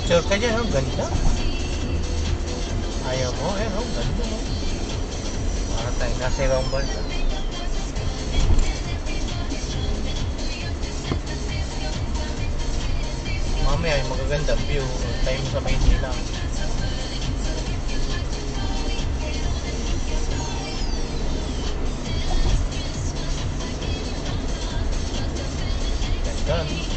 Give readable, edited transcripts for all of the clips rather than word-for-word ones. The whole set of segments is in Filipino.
Picture ka dyan, oh. Ganda. Ayaw mo, eh, oh. Ganda, oh. Para tayo nasa ibang bansa. Mamaya, yung magaganda view. Tayo mo sa Maynila. Ganda.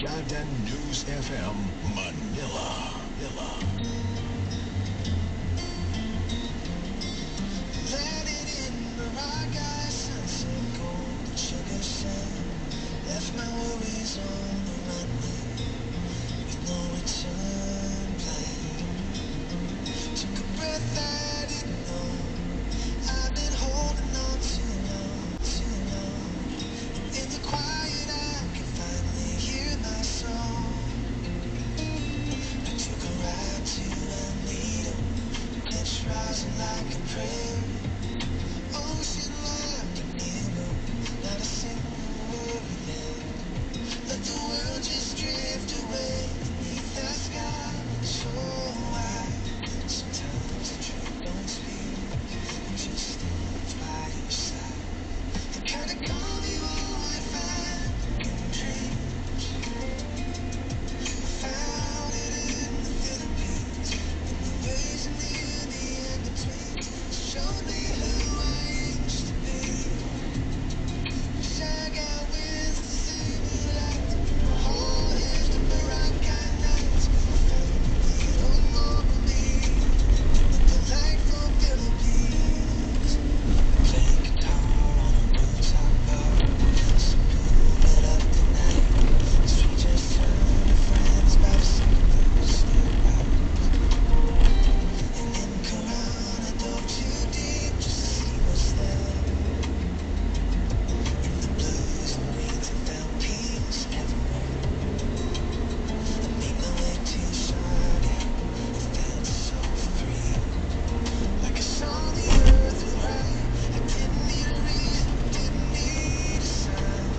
Brigada News FM Manila. Landed in Barangay, sunset gold, sugar sand. Left my worries on the runway with no return plan. Took a breath I didn't know I've been holding on too long. In the quiet I can finally hear my song. I took a ride to Alameda, pitch rising like a prayer. Ocean like a mirror, not a single worry there. Let the world just drift away beneath that sky so wide. Sometimes the truth don't speak, it just stands by your side. The kind of calm you only find in dreams. Found it in the Philippines, in the ways near the in-between. Showed me who I used to be. Wish I got wings to see me light. Oh, here's the Barangay nights. I found a little more of me, the delightful Philippines. Playing guitar on a rooftop bar, moving up the night. Strangers turn to friends by the signals nearby. And in Quran, I dove too deep just to see what's there. In the blues and greens, I found peace everywhere. I made my way to Shanghai, felt so free. Like I saw the earth would right. I didn't need a reason, didn't need a sign.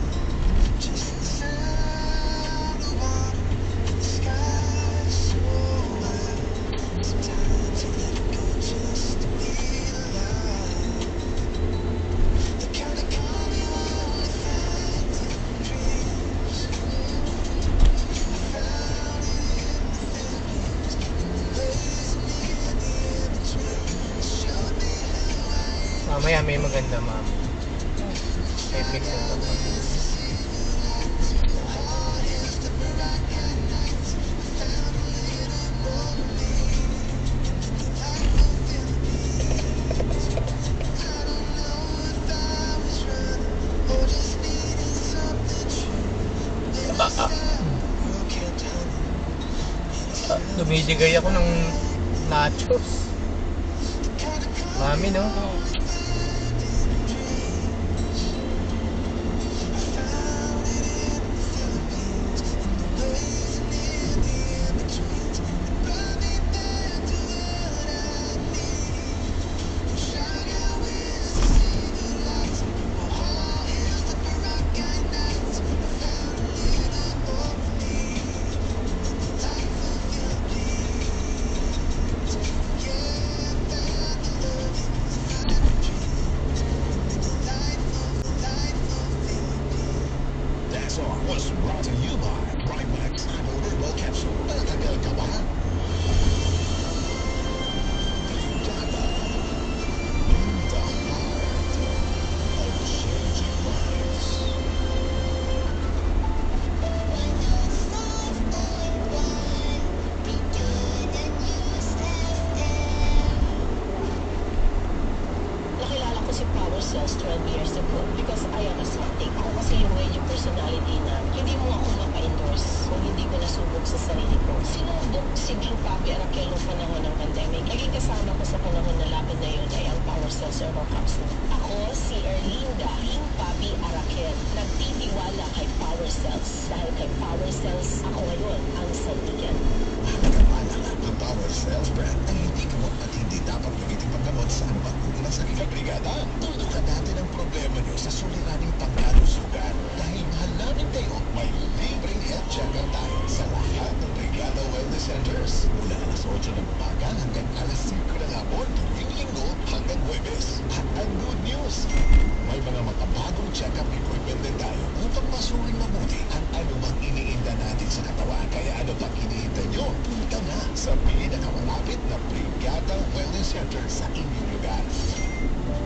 Just the sound of water and the sky so wide. Sometimes you let go just to feel alive. The kind of calm you only find in dreams. I found it in the Philippines, ways near the in-between. It showed me who I am. Mamaya may maganda, ma'am. May fix yung kapag. Dumidigay ako ng nachos. Mami, no? That song was brought to you by Primax Apple Herbal Capsule. Matagal ka ba? Brigada in the heart of changing lives. Nakilala ko si Power Cells 12 years ago because I am asthmatic. Ako kasi yung way yung personality na hindi mo ako mapa-endorse kung hindi ko nasubok sa sarili ko. Sinubok si King Papi Arakel noong panahon ng pandemic. Naging kasama ko sa panahon na laban na yun ay ang Power Cells Herbal Capsule. Ako si Erlinda King Papi Arakel. Nagtitiwala kay Power Cells. Dahil kay Power Cells, ako ngayon ang sandigan. Nagkamala ang Power Cells brand ay hindi gamot at hindi dapat gamitin panggamot sa anumang uri ng sakit. Kabrigada, tutukan natin ang problema nyo sa suliraning pangkalusugan. Dahil mahal namin kayo, may libreng health check-up tayo sa lahat ng Brigada Wellness Centers. Mula alas 8 ng umaga hanggang alas 5 ng hapon, tuwing linggo hanggang Huwebes. At ang good news, may mga makabagong check-up equipment din tayo upang masuring mabuti ang anumang iniinda natin sa katawan. Kaya ano pang hinihintay nyo? Punta na sa pinakamalapit na Brigada Wellness Center sa inyong lugar.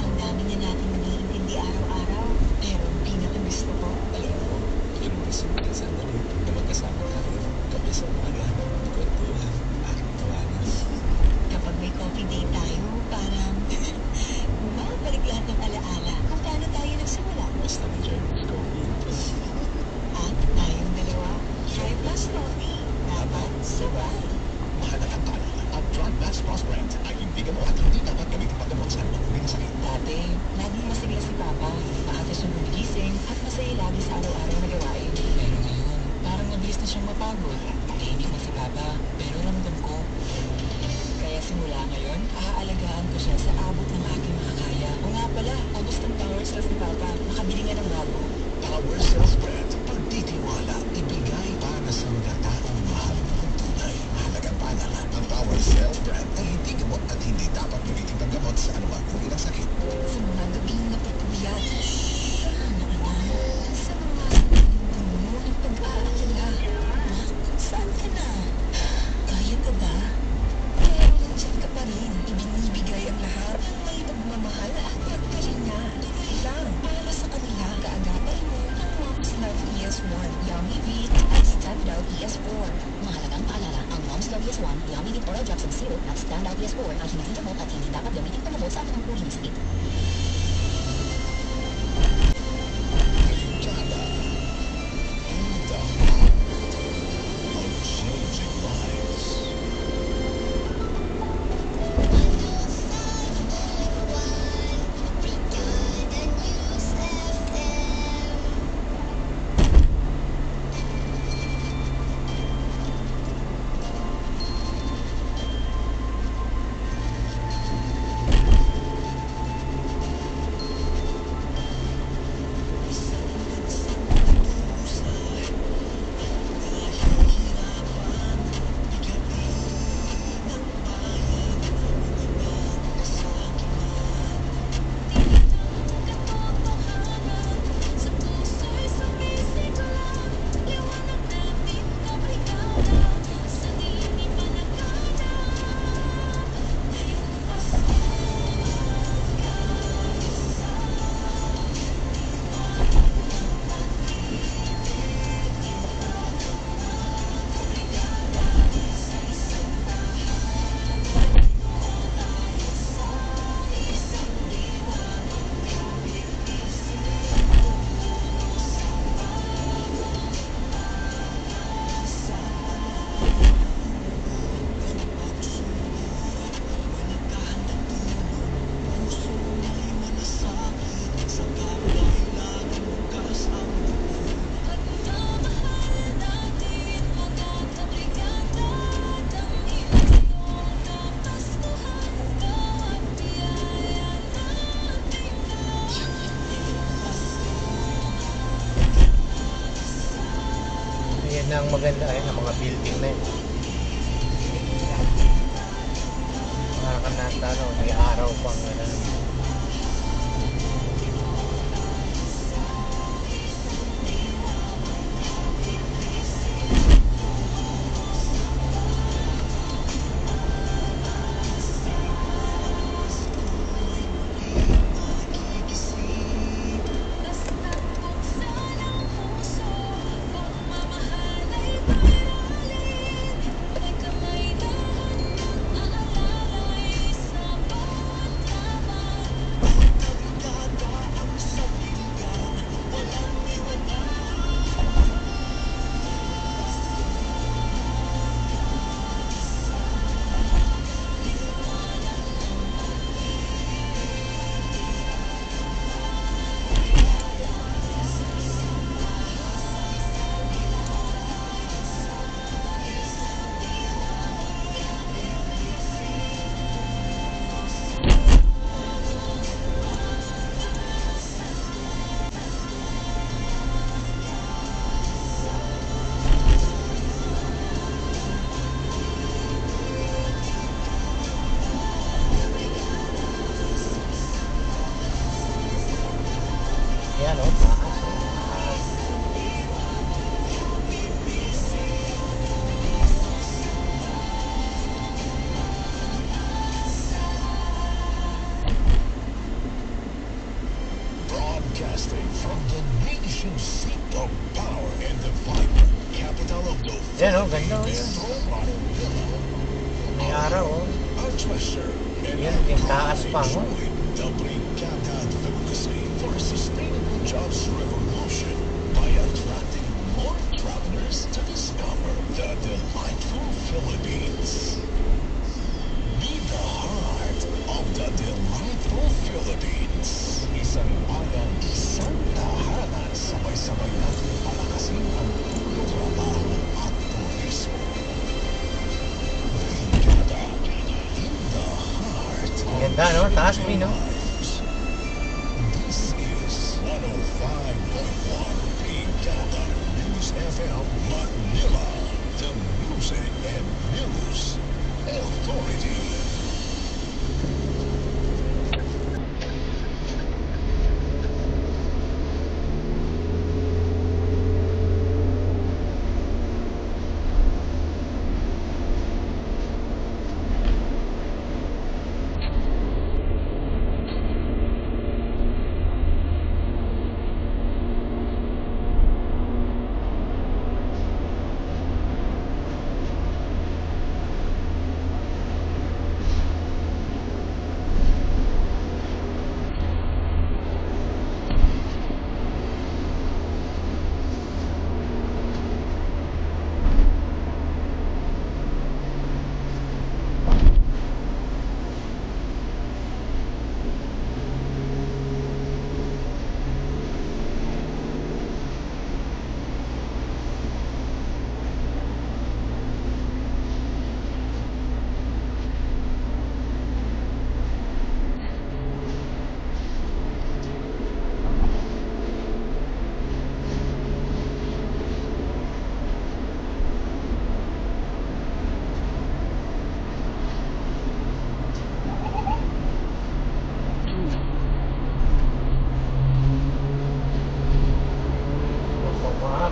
Ang dami na natin iniintindi araw-araw. Pero ang pinaka-gusto ko, Alam mo, Ganun gusto mo na sandali na magkasama tayo. Kape sa umaga, kwentuhan, at tawanan. Kapag may coffee date tayo, parang bumabalik lahat ng alaala kung paano tayo nagsimula. Basta na-enjoy mo sa coffee. At tayong dalawa, Try Plus Coffee. Dapat sabay. Mahalagang paalala, ang Drug Max Plus brand ay hindi gamot at hindi dapat gamitin paggamot sa anumang uri ng sakit. Dati, laging masigla si Papa. Maaga siyang gumigising at masaya lagi sa araw-araw na gawain. Pero ngayon, parang mabilis na siyang mapagod. Tahimik na si Papa, pero ramdam ko. Kaya simula ngayon, aalagaan ko siya sa abot ng aking makakaya. O nga pala, ubos ng power cells ni Papa. Nakabili nga ng bago. Power Cells brand, pagtitiwala, ibigay para sa mga taong mahal ng tunay. Mahalagang paalala, ang Power Cells brand ay hindi gamot at hindi dapat gamitin paggamot sa anumang uri ng sakit. Sa mga gabing napupuyat. Anak, sa mga mo ng pag-aalala. Anak, saan ka na? Kaya ka ba? Pero nandiyan ka pa rin. Ibinibigay ang lahat ng may pagmamahal at pagkalinga. Tuloy lang. Para sa kanila, kaagapay mo ang Mom's Love ES1, Yummy Beat at Standout ES4. Mahalagang paalala, ang Mom's Love ES1, Yummy Beat Oral Drops and Syrup at Standout ES4 ay hindi gamot at hindi dapat gamitin panggamot sa anumang uri ng sakit. Brigada. In the heart of changing lives. Ayan na ang maganda, ayan ang mga building na yun. Makakanata, no? May araw pang ano. to seek the power and the vibrant capital of the Yan oh, ganda oh. Metro Manila. May araw oh. Our treasure and Yan, our yung taas pa oh. join the Brigada Advocacy for a sustainable jobs revolution by attracting more travelers to discover the delightful Philippines. Be the heart of the delightful Philippines. Isang bayan, isang tahanan, sabay-sabay natin palakasin ang tulong, trabaho at turismo. Brigada in the heart of Ganda no, taas mi no. This is 105.1 Brigada News FM Manila, the music and news authority.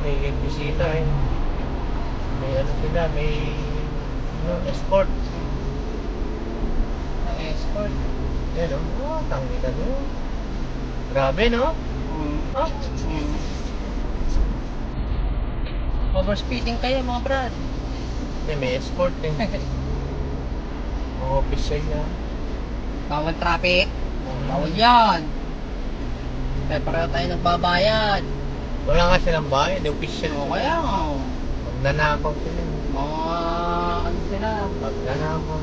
May bisita eh. May ano sila, may no, escort. Escort. Yan o. Oh, tangina no. Grabe no? Oh. Overspeeding kayo mga brad. May escort eh. Mga official yan. Bawal traffic. Bawal yan. Kaya pareho tayo nagbabayad. Wala nga silang bahay, the official. O kaya nga. Magnanakaw sila. Mga ano sila. Magnanakaw.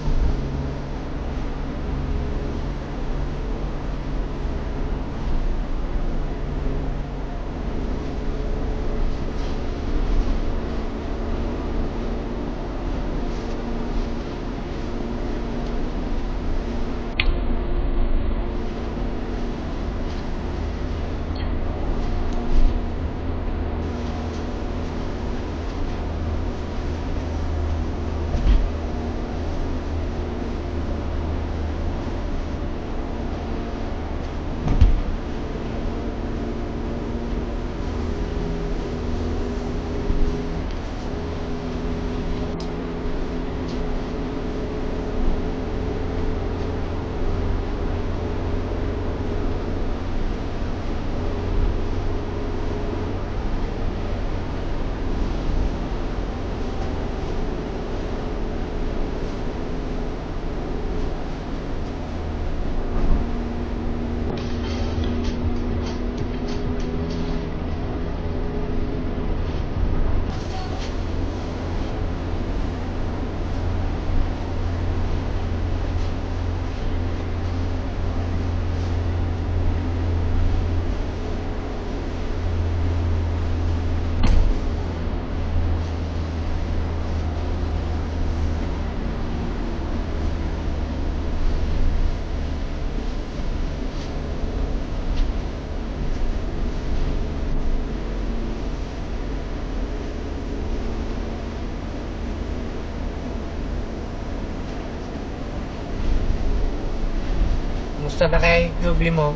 Kumusta na kaya yung tubli mo?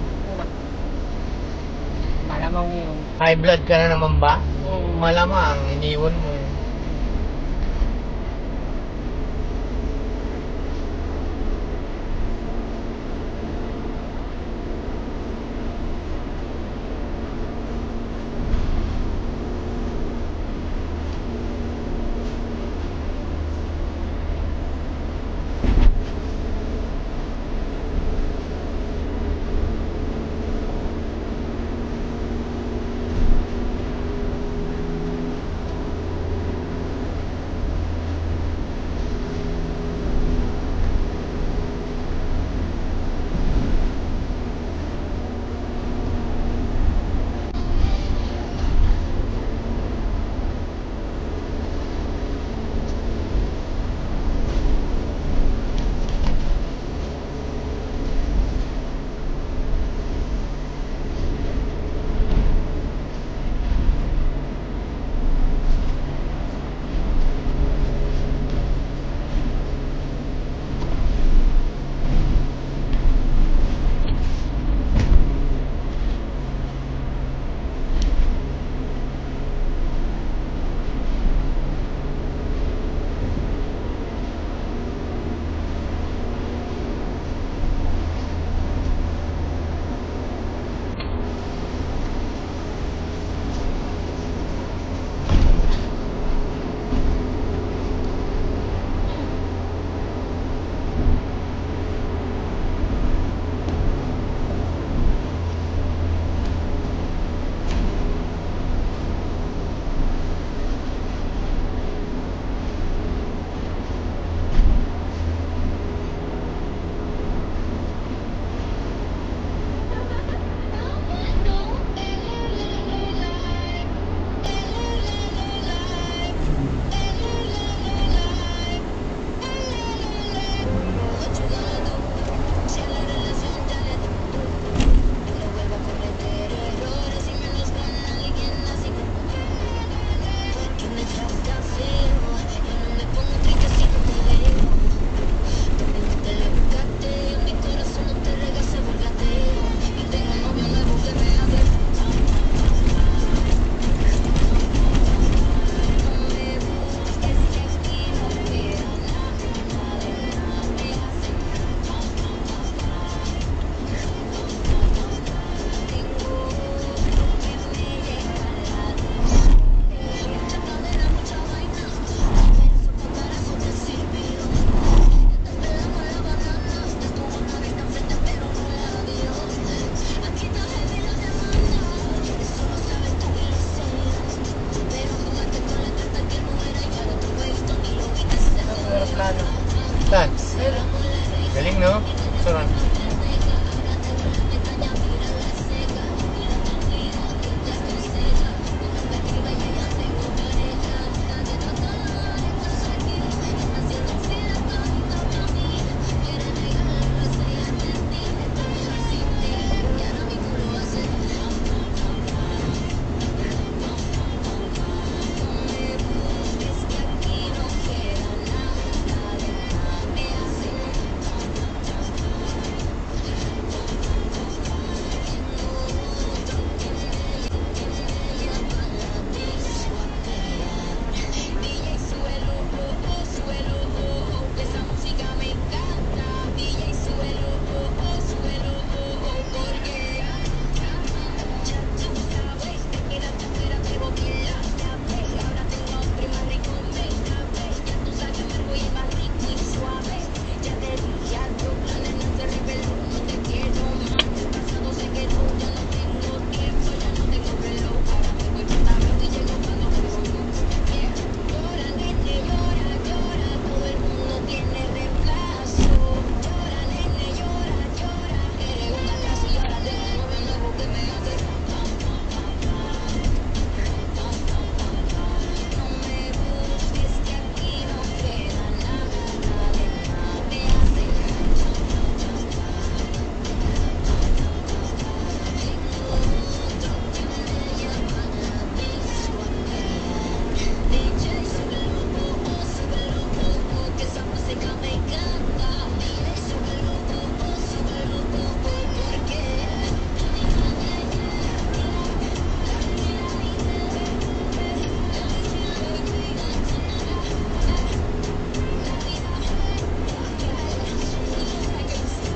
Malamang yun. High blood ka na naman ba? Oo. Malamang, iniwan mo eh. Galing, no? Sarap.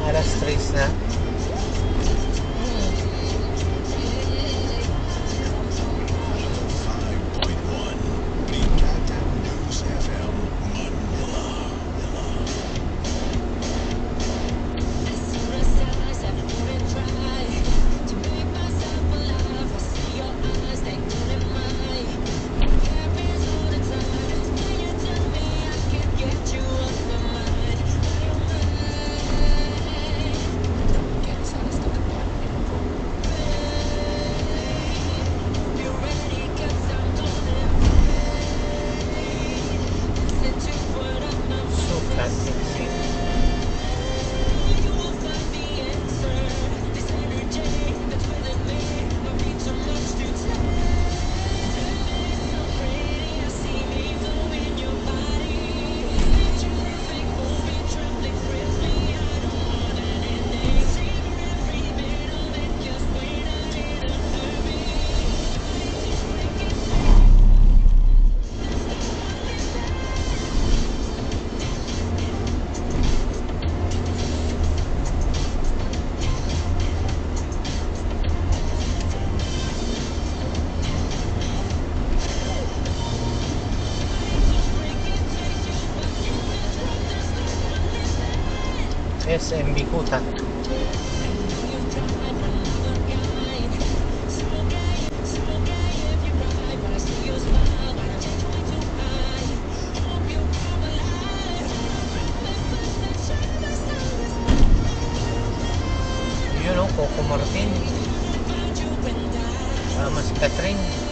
Alas 3 na. Sukat exit. SM Bikutan. Yun o, Coco Martin. Mas Catherine.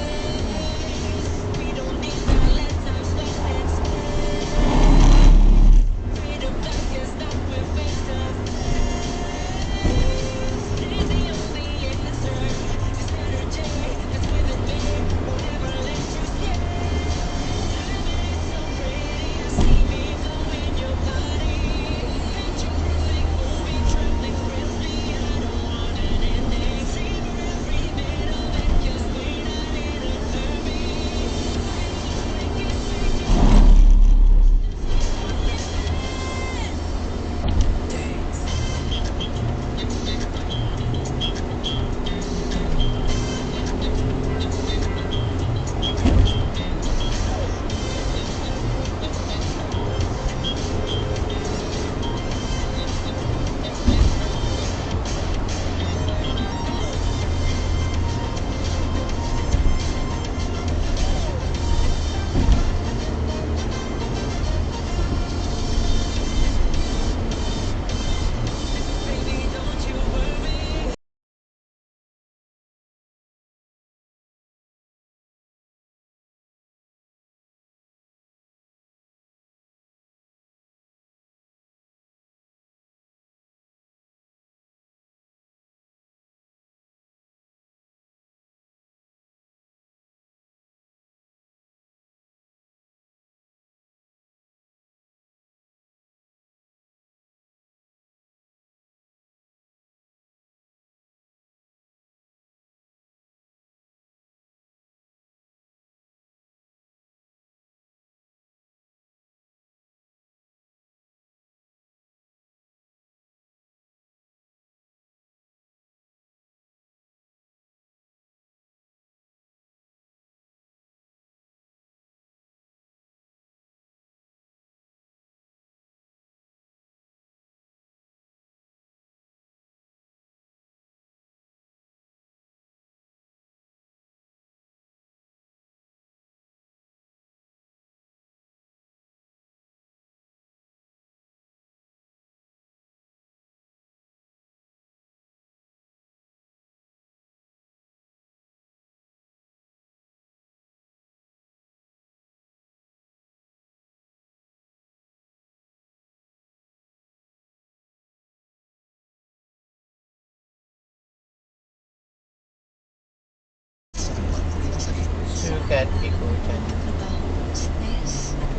Cat, iko dyan. Trabaho, stress, at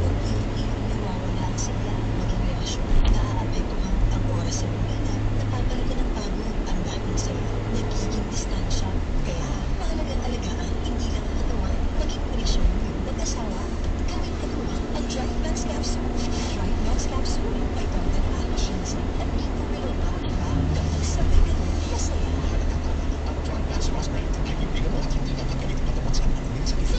unti-unti nawawala ang sigla, maging relasyon. Naaapektuhan ang oras sa pamilya. Napapalitan ng pagod ang dating saya. Nagiging distansya. Kaya, mahalagang alagaan, hindi lang ang katawan, maging koneksyon mo mag-asawa. Gawing katuwang ang Dry Max Capsule. Dry Max Capsule may content actions at di pumilo pa iba kapag sabay ka ng masaya. Ang Drug Max Frost Brand, kaibigan mo at hindi dapat gamitin pagamot sa mga sakit.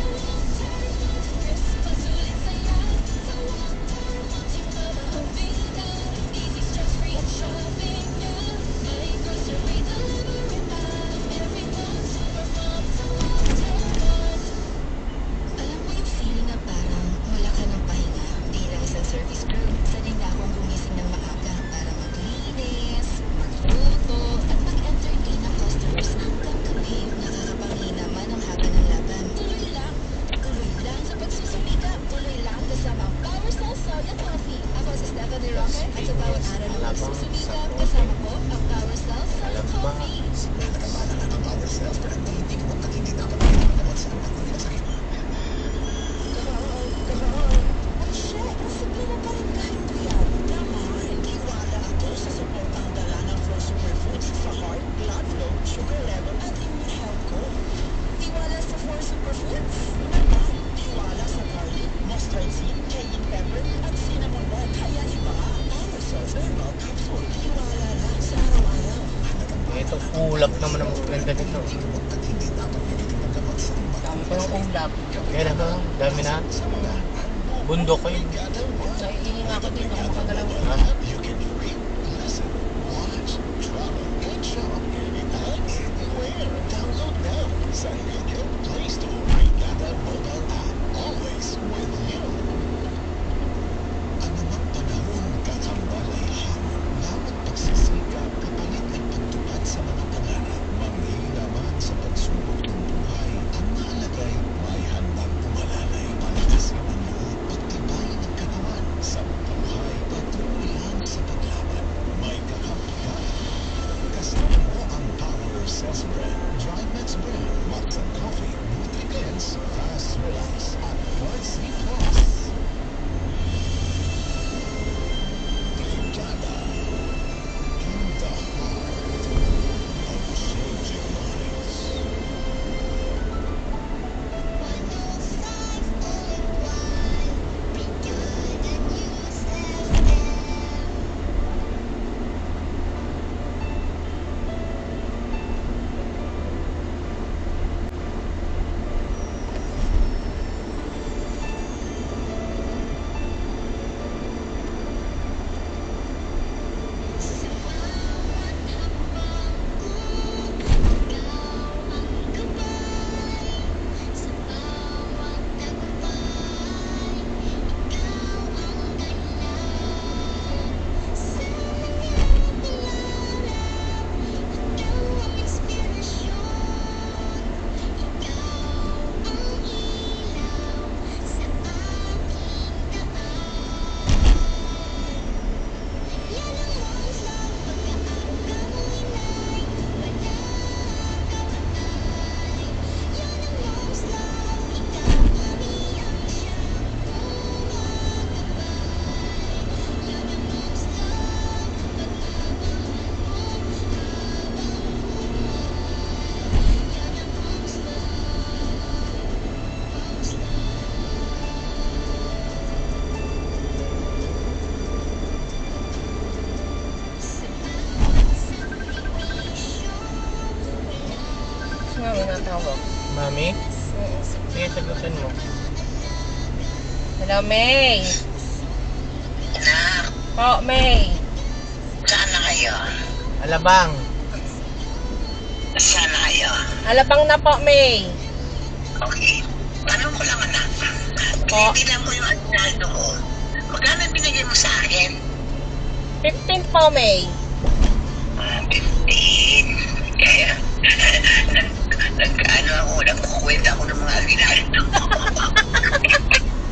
Alam mo yung feeling na parang wala ka ng pahinga bilang isang service crew. Sanay na akong gumising ng maaga para maglinis, magluto, at mag-entertain ng customers hanggang gabi. Nakakapangina man ang haba ng laban. Tuloy lang sa pagsusumikap. Tuloy lang kasama ang Power Cell Soya Coffee. Ako si Stephanie Rocket at sa bawat araw ng pagsusumikap, kasama ko ang Power Cell Soya Coffee. Nakakabala na ang Power Cells Brand na hindi gamot at hindi dapat gamitin pagamot sa mga sakit. Ang siya, ang simple na pa rin kahit tuyad. Naman, tiwala ako sa suportang dala ng Flow Superfoods sa heart, blood flow, sugar level, at immune health ko. Tiwala sa Flow Superfoods? Naman, tiwala sa garlic, mustard seed, cayenne pepper, at cinnamon roll. Kaya iba, Power Cells Herbal Capsule. Tiwala lang sa araw-araw. Ito, ulap naman ang ganda nito. At hindi dapat gamitin pagamot sa mga Dami ko ng ulap. Kaya na to, dami na. Bundok ko yun. Naiinga ako dito kung makagalaw. Ha? You can read, listen, watch, travel, and shop anytime, anywhere. Download now sa Google Play Store. Brigada mobile app, always with you. Ano mang panahon, kakambal ay hamon. Bawat pagsisikap, kapalit at pagtupad sa mga pangarap. Manghihiraman sa pagsubok ng buhay. Ang mahalagay, may handang umalalay. Palakasin ang loob, pagtibayin ang katawan. Sa buhay, patuloy lang sa paglaban. May kakampihan. Kasama mo ang Power Cells Brand, Dry Max Brand, Max and Coffee, Nutri-Cleanse, Fast Relax, at Blood C+. Brigada. In the heart of changing lives. Si Mami natawag. Mami? Sige, sagutin mo. Hello, May. Anak, Po, May. saan na kayo? Alabang. Saan na kayo? Alabang na po, May. Okay. Tanong ko lang, anak. Po. Binibilang ko yung asinado ko. Magkano binigay mo sa akin? 15 po, May. 15. Kaya, ano ako, nagkukwenta ako ng mga asinado ko.